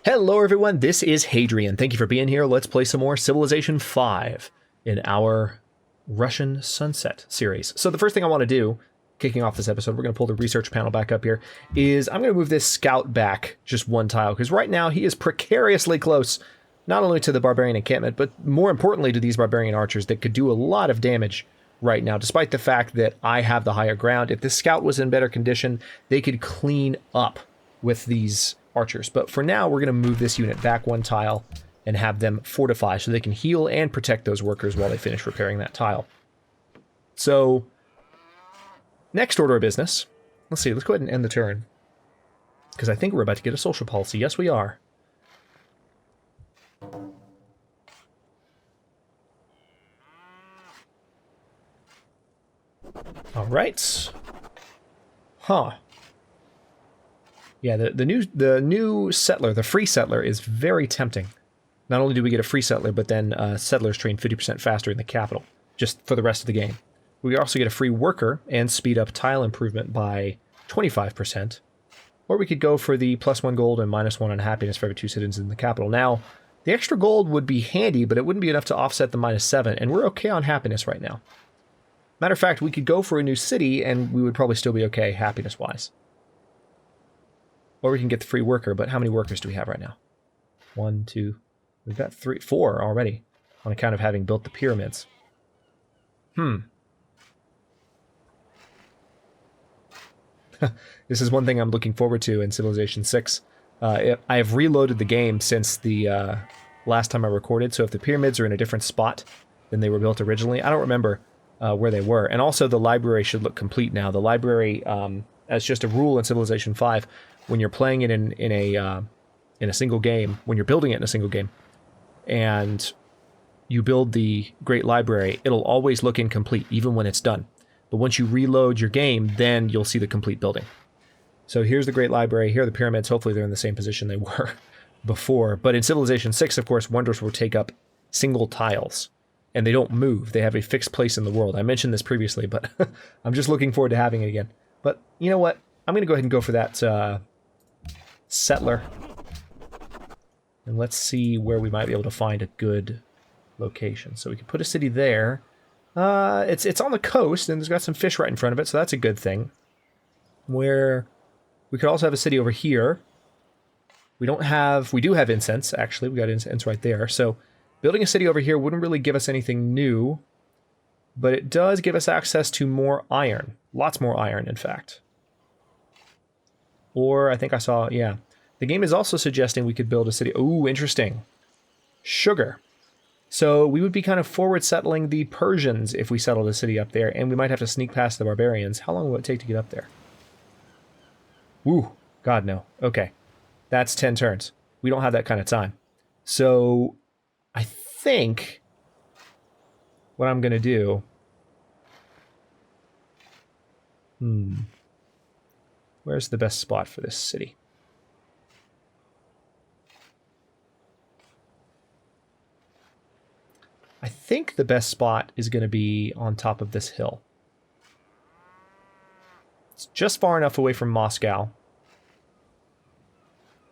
Hello everyone, this is Hadrian. Thank you for being here. Let's play some more Civilization V in our Russian Sunset series. So the first thing I want to do, kicking off this episode, we're going to pull the research panel back up here, is I'm going to move this scout back just one tile, because right now he is precariously close, not only to the barbarian encampment, but more importantly to these barbarian archers that could do a lot of damage right now, despite the fact that I have the higher ground. If this scout was in better condition, they could clean up with these archers. But for now, we're going to move this unit back one tile and have them fortify so they can heal and protect those workers while they finish repairing that tile. So, next order of business. Let's see, let's go ahead and end the turn, because I think we're about to get a social policy. Yes, we are. All right. Huh. Yeah, the new settler, the free settler, is very tempting. Not only do we get a free settler, but then settlers train 50% faster in the capital, just for the rest of the game. We also get a free worker and speed up tile improvement by 25%. Or we could go for the +1 gold and -1 on happiness for every 2 citizens in the capital. Now, the extra gold would be handy, but it wouldn't be enough to offset the -7, and we're okay on happiness right now. Matter of fact, we could go for a new city, and we would probably still be okay happiness-wise. Or we can get the free worker, but how many workers do we have right now? 1, 2, we've got 3, 4 already, on account of having built the pyramids. This is one thing I'm looking forward to in Civilization 6. I have reloaded the game since the last time I recorded, so if the pyramids are in a different spot than they were built originally, I don't remember where they were. And also the library should look complete now. The library, as just a rule in Civilization 5, when you're playing it in a single game, when you're building it in a single game, and you build the Great Library, it'll always look incomplete, even when it's done. But once you reload your game, then you'll see the complete building. So here's the Great Library, here are the pyramids. Hopefully they're in the same position they were before. But in Civilization 6, of course, wonders will take up single tiles, and they don't move. They have a fixed place in the world. I mentioned this previously, but I'm just looking forward to having it again. But you know what? I'm going to go ahead and go for that settler. And let's see where we might be able to find a good location. So we can put a city there. It's on the coast, and it's got some fish right in front of it, so that's a good thing. Where we could also have a city over here. We do have incense, actually. We got incense right there. So building a city over here wouldn't really give us anything new, but it does give us access to more iron. Lots more iron, in fact. Or I think I saw, yeah. The game is also suggesting we could build a city. Ooh, interesting. Sugar. So we would be kind of forward settling the Persians if we settled a city up there, and we might have to sneak past the barbarians. How long will it take to get up there? Ooh, God no. Okay. That's 10 turns. We don't have that kind of time. So I think what I'm going to do... Where's the best spot for this city? I think the best spot is going to be on top of this hill. It's just far enough away from Moscow.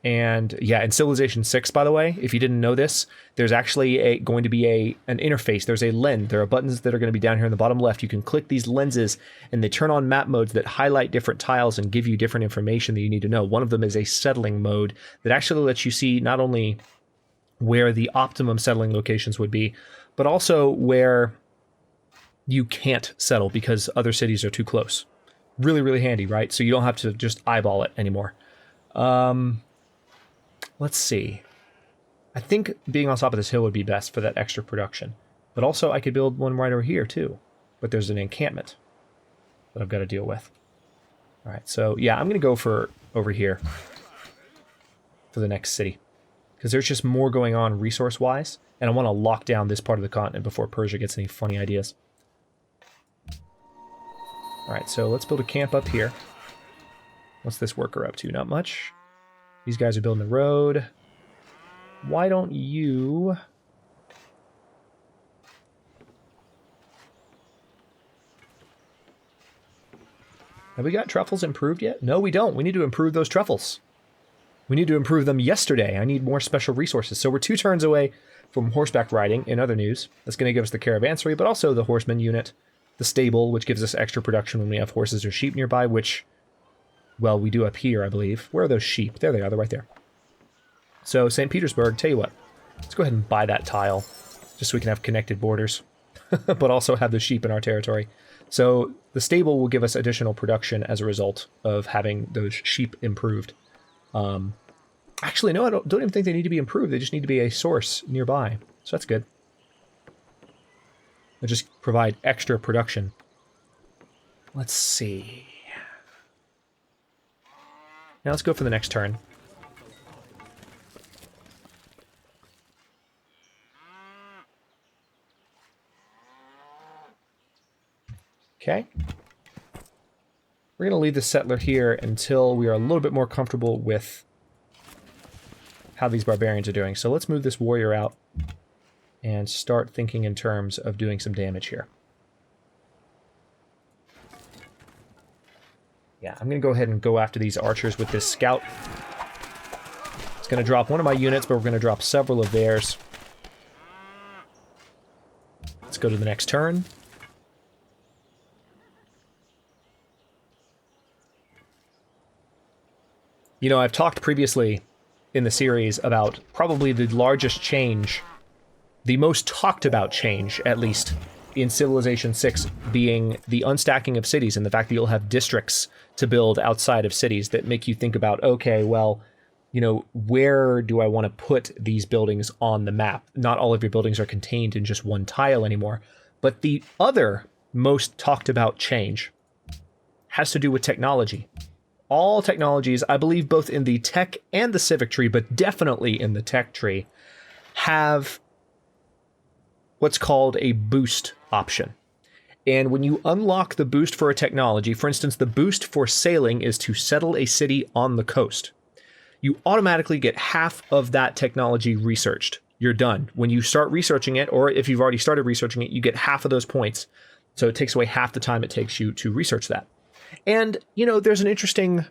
And yeah, in Civilization 6, by the way, if you didn't know this, there's actually going to be an interface. There's a lens. There are buttons that are going to be down here in the bottom left. You can click these lenses, and they turn on map modes that highlight different tiles and give you different information that you need to know. One of them is a settling mode that actually lets you see not only where the optimum settling locations would be, but also where you can't settle because other cities are too close. Really, really handy, right? So you don't have to just eyeball it anymore. Let's see. I think being on top of this hill would be best for that extra production. But also I could build one right over here too. But there's an encampment that I've got to deal with. All right, so yeah, I'm going to go for over here for the next city, because there's just more going on resource-wise, and I want to lock down this part of the continent before Persia gets any funny ideas. All right, so let's build a camp up here. What's this worker up to? Not much. These guys are building the road. Why don't you... Have we got truffles improved yet? No, we don't. We need to improve those truffles. We need to improve them yesterday. I need more special resources. So we're 2 turns away from horseback riding in other news. That's going to give us the caravanserai, but also the horseman unit, the stable, which gives us extra production when we have horses or sheep nearby, which, well, we do up here, I believe. Where are those sheep? There they are. They're right there. So St. Petersburg, tell you what, let's go ahead and buy that tile just so we can have connected borders, but also have the sheep in our territory. So the stable will give us additional production as a result of having those sheep improved. Actually, no, I don't even think they need to be improved. They just need to be a source nearby. So that's good. They'll just provide extra production. Let's see. Now let's go for the next turn. Okay. We're going to leave the settler here until we are a little bit more comfortable with how these barbarians are doing. So let's move this warrior out and start thinking in terms of doing some damage here. Yeah, I'm going to go ahead and go after these archers with this scout. It's going to drop one of my units, but we're going to drop several of theirs. Let's go to the next turn. You know, I've talked previously in the series about probably the largest change, the most talked about change, at least, in Civilization VI being the unstacking of cities and the fact that you'll have districts to build outside of cities that make you think about, okay, well, you know, where do I want to put these buildings on the map? Not all of your buildings are contained in just one tile anymore. But the other most talked about change has to do with technology. All technologies, I believe both in the tech and the civic tree, but definitely in the tech tree, have what's called a boost option. And when you unlock the boost for a technology, for instance, the boost for sailing is to settle a city on the coast, you automatically get half of that technology researched. You're done. When you start researching it, or if you've already started researching it, you get half of those points. So it takes away half the time it takes you to research that. And, you know, there's an interesting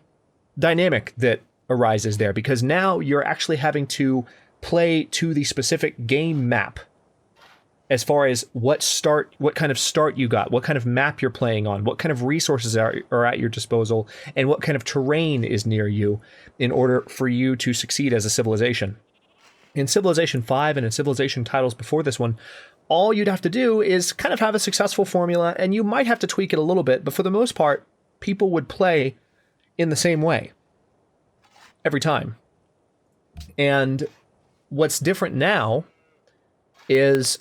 dynamic that arises there, because now you're actually having to play to the specific game map as far as what kind of start you got, what kind of map you're playing on, what kind of resources are at your disposal, and what kind of terrain is near you in order for you to succeed as a civilization. In Civilization V and in Civilization titles before this one, all you'd have to do is kind of have a successful formula, and you might have to tweak it a little bit, but for the most part, people would play in the same way every time. And what's different now is,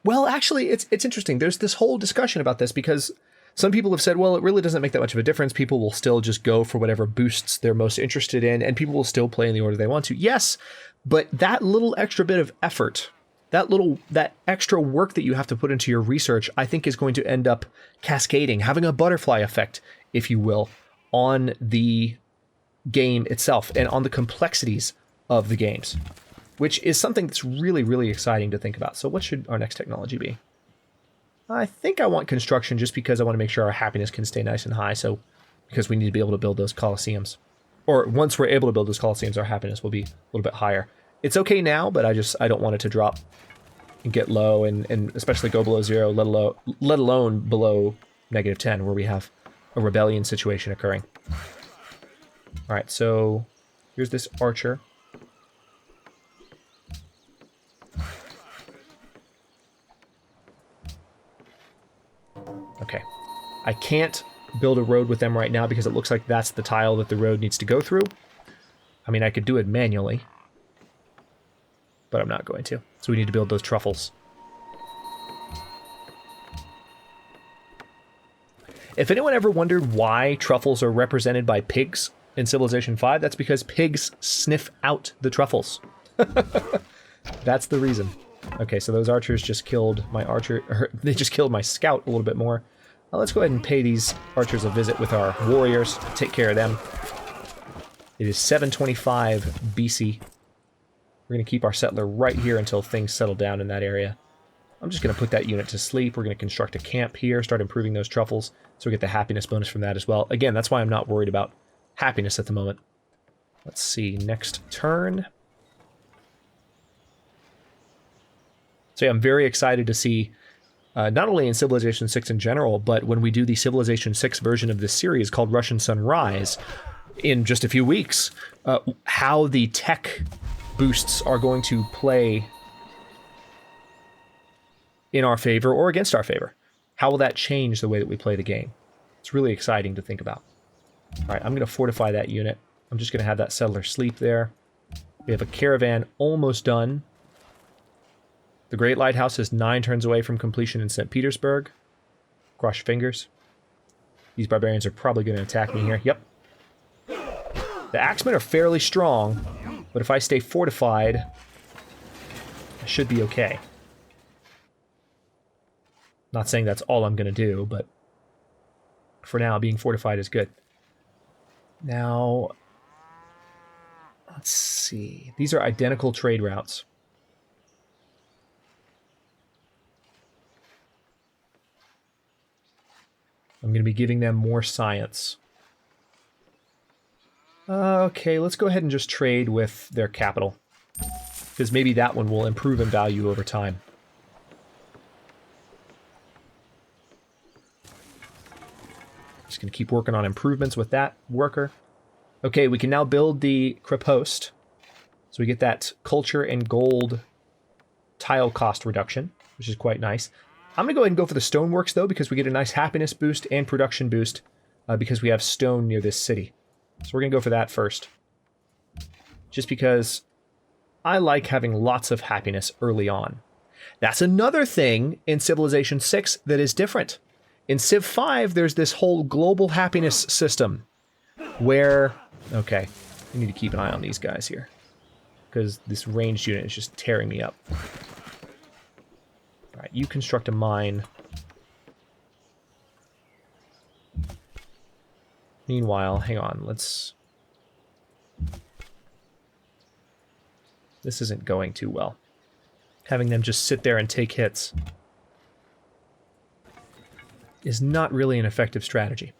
well, actually, it's interesting. There's this whole discussion about this because some people have said, well, it really doesn't make that much of a difference. People will still just go for whatever boosts they're most interested in, and people will still play in the order they want to. Yes, but that little extra bit of effort, that extra work that you have to put into your research, I think is going to end up cascading, having a butterfly effect, if you will, on the game itself and on the complexities of the games, which is something that's really, really exciting to think about. So what should our next technology be? I think I want construction just because I want to make sure our happiness can stay nice and high. So because we need to be able to build those Colosseums. Or once we're able to build those Colosseums, our happiness will be a little bit higher. It's okay now, but I don't want it to drop and get low and especially go below 0, let alone below -10, where we have a rebellion situation occurring. All right, so here's this archer. Okay, I can't build a road with them right now because it looks like that's the tile that the road needs to go through. I mean, I could do it manually, but I'm not going to. So we need to build those truffles. If anyone ever wondered why truffles are represented by pigs in Civilization V, that's because pigs sniff out the truffles. That's the reason. Okay, so those archers just killed my they just killed my scout a little bit more. Let's go ahead and pay these archers a visit with our warriors, take care of them. It is 725 BC. We're going to keep our settler right here until things settle down in that area. I'm just going to put that unit to sleep. We're going to construct a camp here, start improving those truffles, so we get the happiness bonus from that as well. Again, that's why I'm not worried about happiness at the moment. Let's see, next turn. So yeah, I'm very excited to see, not only in Civilization 6 in general, but when we do the Civilization 6 version of this series called Russian Sunrise in just a few weeks, how the tech boosts are going to play in our favor or against our favor. How will that change the way that we play the game? It's really exciting to think about. All right, I'm going to fortify that unit. I'm just going to have that settler sleep there. We have a caravan almost done. The Great Lighthouse is 9 turns away from completion in St. Petersburg. Cross your fingers. These barbarians are probably going to attack me here. Yep. The axemen are fairly strong, but if I stay fortified, I should be okay. Not saying that's all I'm going to do, but for now, being fortified is good. Now, let's see. These are identical trade routes. I'm going to be giving them more science. Okay, let's go ahead and just trade with their capital, because maybe that one will improve in value over time. Just going to keep working on improvements with that worker. Okay, we can now build the Krepost. So we get that culture and gold tile cost reduction, which is quite nice. I'm going to go ahead and go for the stoneworks, though, because we get a nice happiness boost and production boost because we have stone near this city. So we're going to go for that first. Just because I like having lots of happiness early on. That's another thing in Civilization 6 that is different. In Civ 5, there's this whole global happiness system where... Okay, I need to keep an eye on these guys here, because this ranged unit is just tearing me up. Alright, you construct a mine. Meanwhile, hang on, let's... This isn't going too well. Having them just sit there and take hits is not really an effective strategy.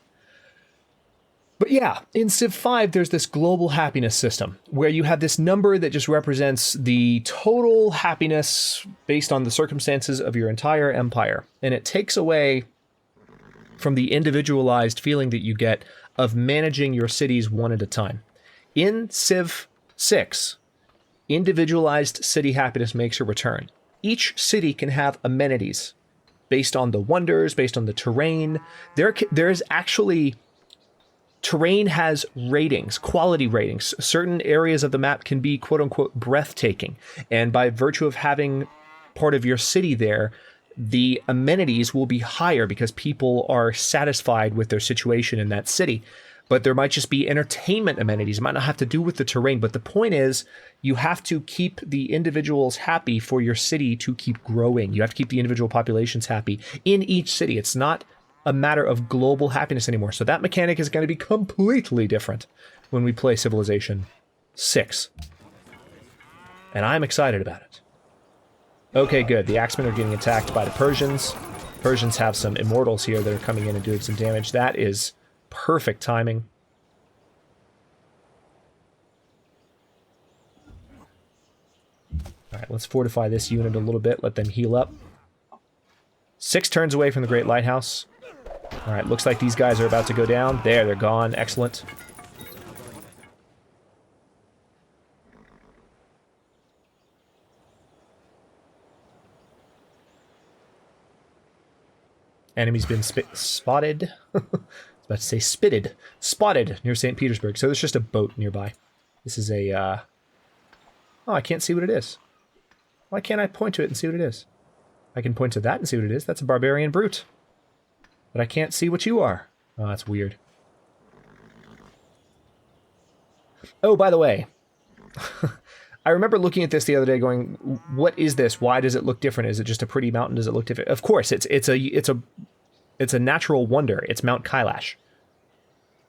But yeah, in Civ 5, there's this global happiness system where you have this number that just represents the total happiness based on the circumstances of your entire empire. And it takes away from the individualized feeling that you get of managing your cities one at a time. In Civ 6, individualized city happiness makes a return. Each city can have amenities based on the wonders, based on the terrain. There's actually... Terrain has ratings, quality ratings. Certain areas of the map can be quote-unquote breathtaking. And by virtue of having part of your city there, the amenities will be higher because people are satisfied with their situation in that city. But there might just be entertainment amenities. It might not have to do with the terrain. But the point is, you have to keep the individuals happy for your city to keep growing. You have to keep the individual populations happy in each city. It's not a matter of global happiness anymore. So that mechanic is going to be completely different when we play Civilization 6. And I'm excited about it. Okay, good. The Axemen are getting attacked by the Persians. Persians have some immortals here that are coming in and doing some damage. That is perfect timing. Alright, let's fortify this unit a little bit. Let them heal up. 6 turns away from the Great Lighthouse. Alright, looks like these guys are about to go down. There, they're gone. Excellent. Enemy's been spotted. I was about to say spitted. Spotted near St. Petersburg. So there's just a boat nearby. This is a... Oh, I can't see what it is. Why can't I point to it and see what it is? I can point to that and see what it is. That's a barbarian brute. But I can't see what you are. Oh, that's weird. Oh, by the way, I remember looking at this the other day going, what is this? Why does it look different? Is it just a pretty mountain? Does it look different? Of course, it's a natural wonder. It's Mount Kailash.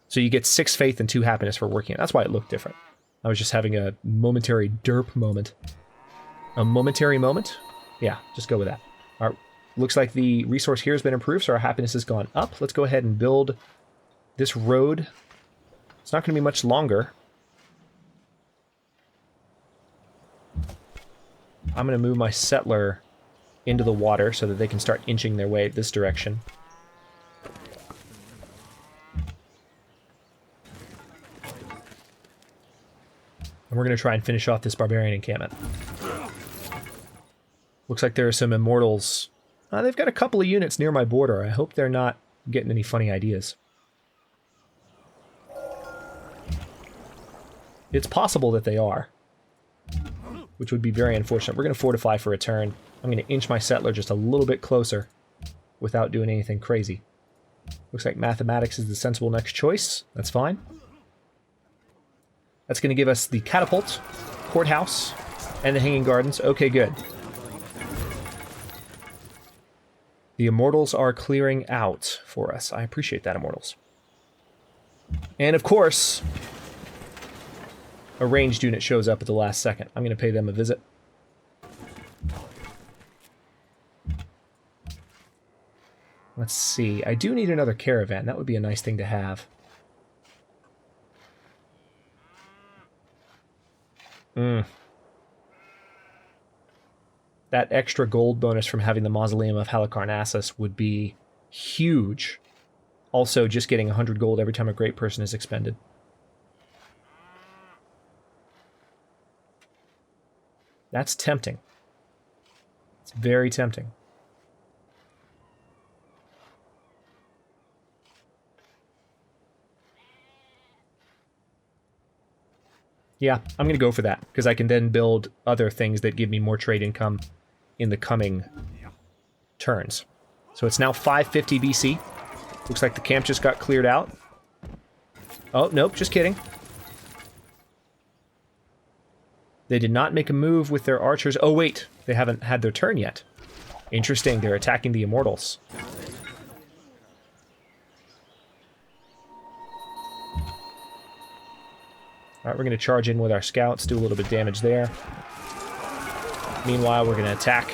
So you get 6 faith and 2 happiness for working it. That's why it looked different. I was just having a momentary derp moment. A momentary moment? Yeah, just go with that. All right. Looks like the resource here has been improved, so our happiness has gone up. Let's go ahead and build this road. It's not going to be much longer. I'm going to move my settler into the water so that they can start inching their way this direction. And we're going to try and finish off this barbarian encampment. Looks like there are some immortals. They've got a couple of units near my border. I hope they're not getting any funny ideas. It's possible that they are, which would be very unfortunate. We're going to fortify for a turn. I'm going to inch my settler just a little bit closer without doing anything crazy. Looks like mathematics is the sensible next choice. That's fine. That's going to give us the catapult, courthouse, and the hanging gardens. Okay, good. The immortals are clearing out for us. I appreciate that, immortals. And of course, a ranged unit shows up at the last second. I'm going to pay them a visit. Let's see. I do need another caravan. That would be a nice thing to have. That extra gold bonus from having the Mausoleum of Halicarnassus would be huge. Also, just getting 100 gold every time a great person is expended. That's tempting. It's very tempting. Yeah, I'm going to go for that, because I can then build other things that give me more trade income in the coming turns. So it's now 550 BC. Looks like the camp just got cleared out. Oh, nope, just kidding. They did not make a move with their archers. Oh, wait, they haven't had their turn yet. Interesting, they're attacking the immortals. Alright, we're going to charge in with our scouts, do a little bit of damage there. Meanwhile, we're going to attack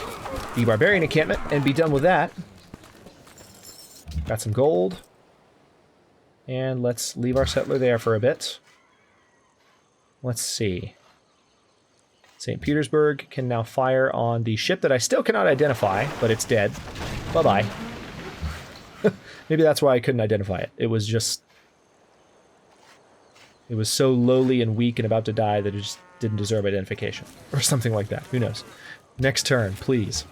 the barbarian encampment and be done with that. Got some gold. And let's leave our settler there for a bit. Let's see. St. Petersburg can now fire on the ship that I still cannot identify, but it's dead. Bye-bye. Maybe that's why I couldn't identify it. It was just... It was so lowly and weak and about to die that it just didn't deserve identification. Or something like that. Who knows? Next turn, please.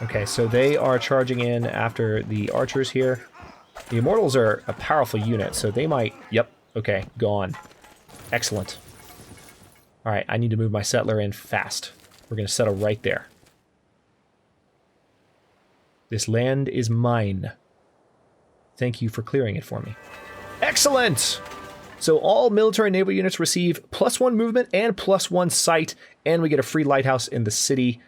Okay, so they are charging in after the archers here. The immortals are a powerful unit, so they might... Yep, okay, gone. Excellent. Alright, I need to move my settler in fast. We're going to settle right there. This land is mine. Thank you for clearing it for me. Excellent! So all military and naval units receive +1 movement and +1 sight, and we get a free lighthouse in the city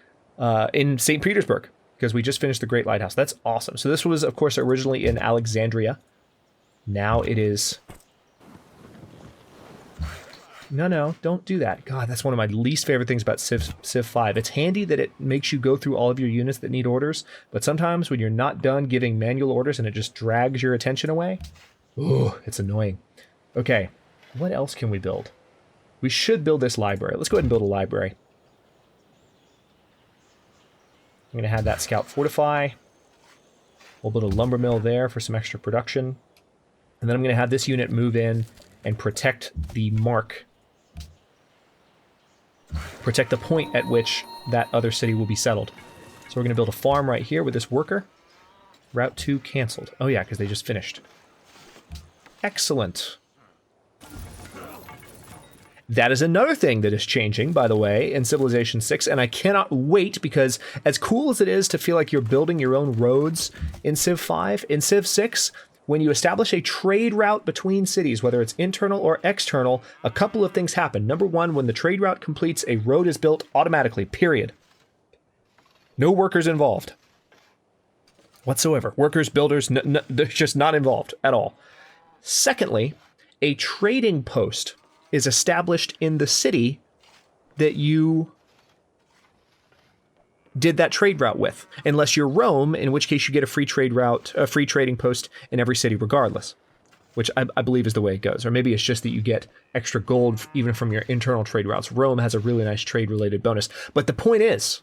in St. Petersburg, because we just finished the Great Lighthouse. That's awesome. So this was, of course, originally in Alexandria. Now it is... No, don't do that. God, that's one of my least favorite things about Civ V. It's handy that it makes you go through all of your units that need orders, but sometimes when you're not done giving manual orders and it just drags your attention away, ooh, it's annoying. Okay, what else can we build? We should build this library. Let's go ahead and build a library. I'm going to have that scout fortify. We'll build a lumber mill there for some extra production. And then I'm going to have this unit move in and protect the mark. Protect the point at which that other city will be settled. So we're going to build a farm right here with this worker. Route 2 canceled. Oh yeah, because they just finished. Excellent. That is another thing that is changing, by the way, in Civilization 6, and I cannot wait, because as cool as it is to feel like you're building your own roads in Civ 5, in Civ 6, when you establish a trade route between cities, whether it's internal or external, a couple of things happen. Number one, when the trade route completes, a road is built automatically, period. No workers involved whatsoever. Workers, builders, they're just not involved at all. Secondly, a trading post is established in the city that you did that trade route with, unless you're Rome, in which case you get a free trade route, a free trading post in every city regardless. which I believe is the way it goes. Or maybe it's just that you get extra gold even from your internal trade routes. Rome has a really nice trade-related bonus. But the point is,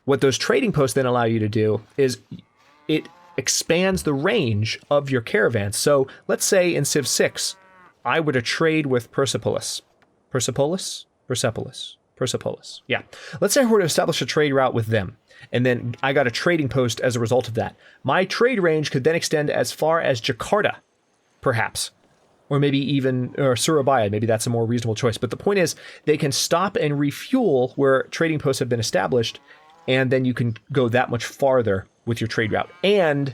what those trading posts then allow you to do is it expands the range of your caravans. So let's say in Civ 6, I were to trade with Persepolis. Persepolis? Persepolis. Persepolis. Yeah. Let's say I were to establish a trade route with them, and then I got a trading post as a result of that. My trade range could then extend as far as Jakarta, perhaps. Or maybe even Surabaya. Maybe that's a more reasonable choice. But the point is, they can stop and refuel where trading posts have been established, and then you can go that much farther with your trade route. And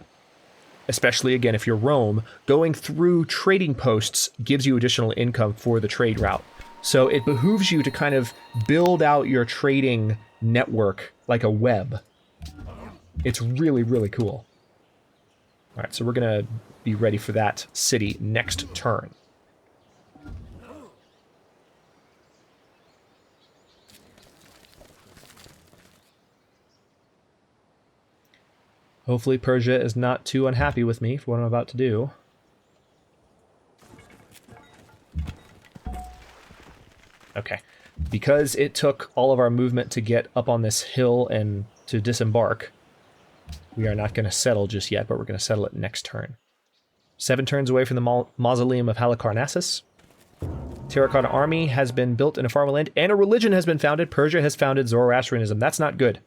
especially, again, if you're Rome, going through trading posts gives you additional income for the trade route. So it behooves you to kind of build out your trading network like a web. It's really, really cool. All right, so we're going to be ready for that city next turn. Hopefully Persia is not too unhappy with me for what I'm about to do. Okay, because it took all of our movement to get up on this hill and to disembark, we are not going to settle just yet, but we're going to settle it next turn. 7 turns away from the mausoleum of Halicarnassus. Terracotta army has been built in a faraway land, and a religion has been founded. Persia has founded Zoroastrianism. That's not good.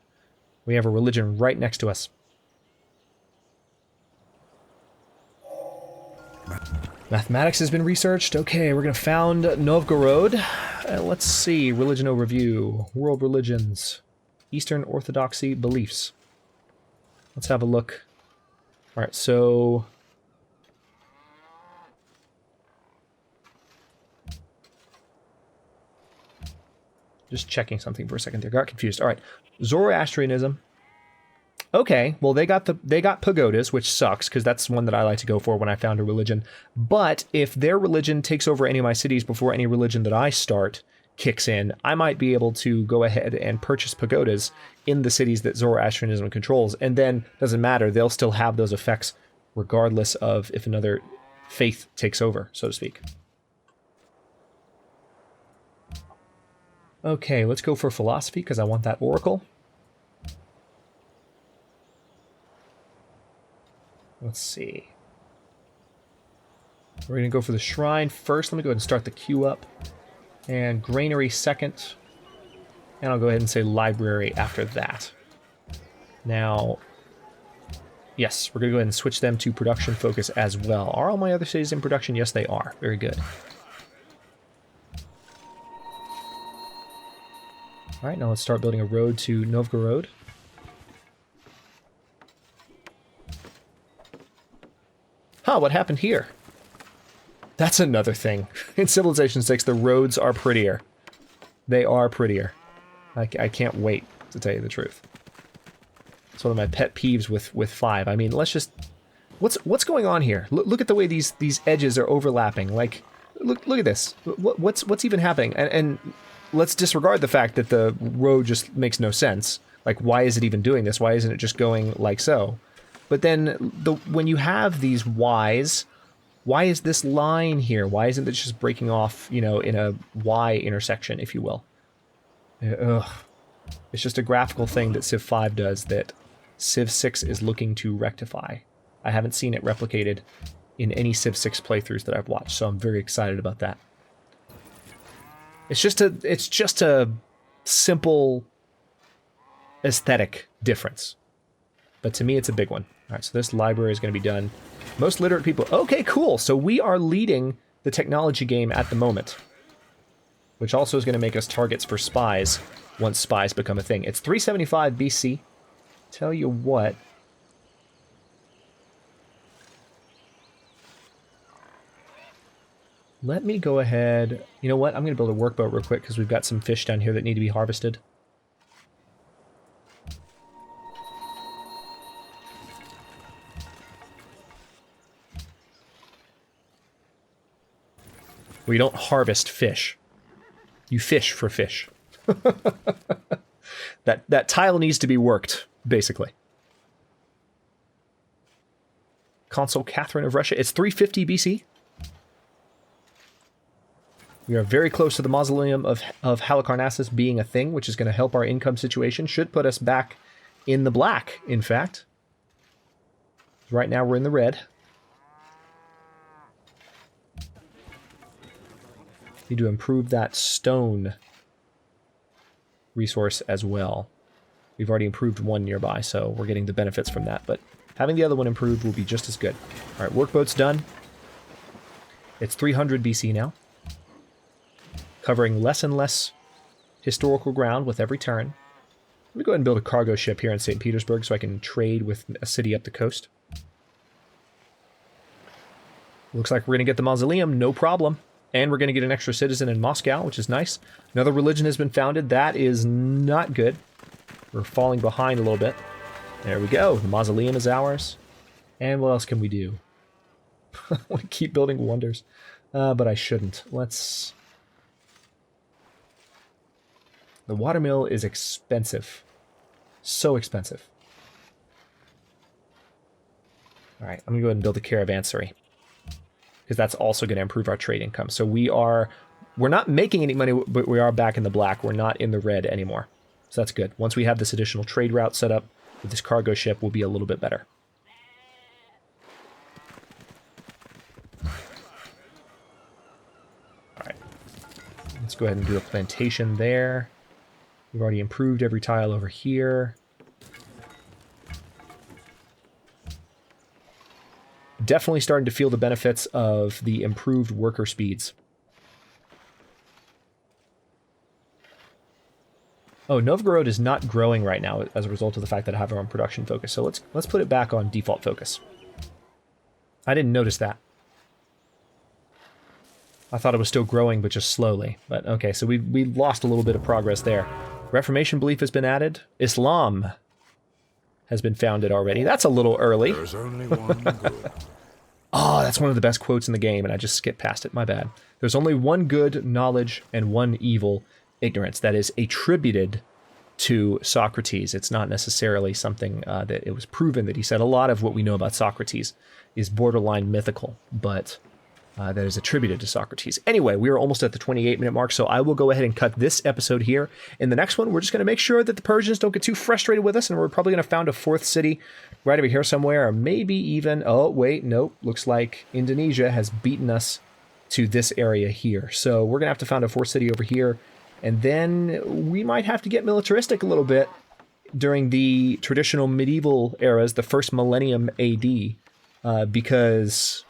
We have a religion right next to us. Mathematics has been researched. Okay, we're going to found Novgorod. Let's see. Religion overview. World religions. Eastern Orthodoxy beliefs. Let's have a look. All right, so... just checking something for a second there. Got confused. All right. Zoroastrianism. Okay, well, they got pagodas, which sucks, because that's one that I like to go for when I found a religion. But if their religion takes over any of my cities before any religion that I start kicks in, I might be able to go ahead and purchase pagodas in the cities that Zoroastrianism controls. And then, doesn't matter, they'll still have those effects regardless of if another faith takes over, so to speak. Okay, let's go for philosophy, because I want that oracle. Let's see. We're going to go for the shrine first. Let me go ahead and start the queue up. And granary second. And I'll go ahead and say library after that. Now, yes, we're going to go ahead and switch them to production focus as well. Are all my other cities in production? Yes, they are. Very good. All right, now let's start building a road to Novgorod. Huh, what happened here? That's another thing. In Civilization 6, the roads are prettier. They are prettier. I can't wait, to tell you the truth. It's one of my pet peeves with 5. I mean, let's just... What's going on here? Look at the way these edges are overlapping. Like, look at this. What's even happening? And let's disregard the fact that the road just makes no sense. Like, why is it even doing this? Why isn't it just going like so? But then, when you have these Ys, why is this line here? Why isn't it just breaking off, you know, in a Y intersection, if you will? Ugh. It's just a graphical thing that Civ 5 does that Civ 6 is looking to rectify. I haven't seen it replicated in any Civ 6 playthroughs that I've watched, so I'm very excited about that. It's just a simple aesthetic difference. But to me, it's a big one. All right, so this library is going to be done. Most literate people. Okay, cool. So we are leading the technology game at the moment, which also is going to make us targets for spies once spies become a thing. It's 375 BC. Tell you what. Let me go ahead. You know what? I'm going to build a workboat real quick because we've got some fish down here that need to be harvested. We don't harvest fish. You fish for fish. That tile needs to be worked, basically. Consul Catherine of Russia. It's 350 BC. We are very close to the mausoleum of Halicarnassus being a thing, which is going to help our income situation. Should put us back in the black, in fact. Right now we're in the red. Need to improve that stone resource as well. We've already improved one nearby, so we're getting the benefits from that. But having the other one improved will be just as good. All right, workboat's done. It's 300 BC now. Covering less and less historical ground with every turn. Let me go ahead and build a cargo ship here in St. Petersburg so I can trade with a city up the coast. Looks like we're going to get the mausoleum, no problem. And we're going to get an extra citizen in Moscow, which is nice. Another religion has been founded. That is not good. We're falling behind a little bit. There we go. The mausoleum is ours. And what else can we do? I want to keep building wonders. But I shouldn't. Let's... The watermill is expensive. So expensive. Alright, I'm going to go ahead and build a caravansary. Because that's also going to improve our trade income. So we're not making any money, but we are back in the black. We're not in the red anymore. So that's good. Once we have this additional trade route set up with this cargo ship, we'll be a little bit better. Alright. Let's go ahead and do a plantation there. We've already improved every tile over here. Definitely starting to feel the benefits of the improved worker speeds. Oh, Novgorod is not growing right now as a result of the fact that I have it on production focus. So let's put it back on default focus. I didn't notice that. I thought it was still growing, but just slowly. But okay, so we lost a little bit of progress there. Reformation belief has been added. Islam has been founded already. That's a little early. There's only one good. Oh, that's one of the best quotes in the game, and I just skipped past it. My bad. There's only one good knowledge and one evil ignorance. That is attributed to Socrates. It's not necessarily something that it was proven that he said. A lot of what we know about Socrates is borderline mythical, but that is attributed to Socrates. Anyway, we are almost at the 28-minute mark, so I will go ahead and cut this episode here. In the next one, we're just going to make sure that the Persians don't get too frustrated with us, and we're probably going to found a fourth city right over here somewhere, or maybe even... Oh, wait, nope. Looks like Indonesia has beaten us to this area here. So we're going to have to found a fourth city over here, and then we might have to get militaristic a little bit during the traditional medieval eras, the first millennium AD, because...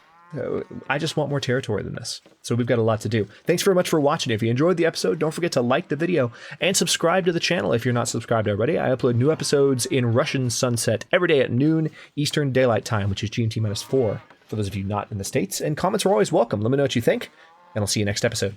I just want more territory than this. So we've got a lot to do. Thanks very much for watching. If you enjoyed the episode, don't forget to like the video and subscribe to the channel if you're not subscribed already. I upload new episodes in Russian sunset every day at noon Eastern Daylight Time, which is GMT-4 for those of you not in the States. And comments are always welcome. Let me know what you think, and I'll see you next episode.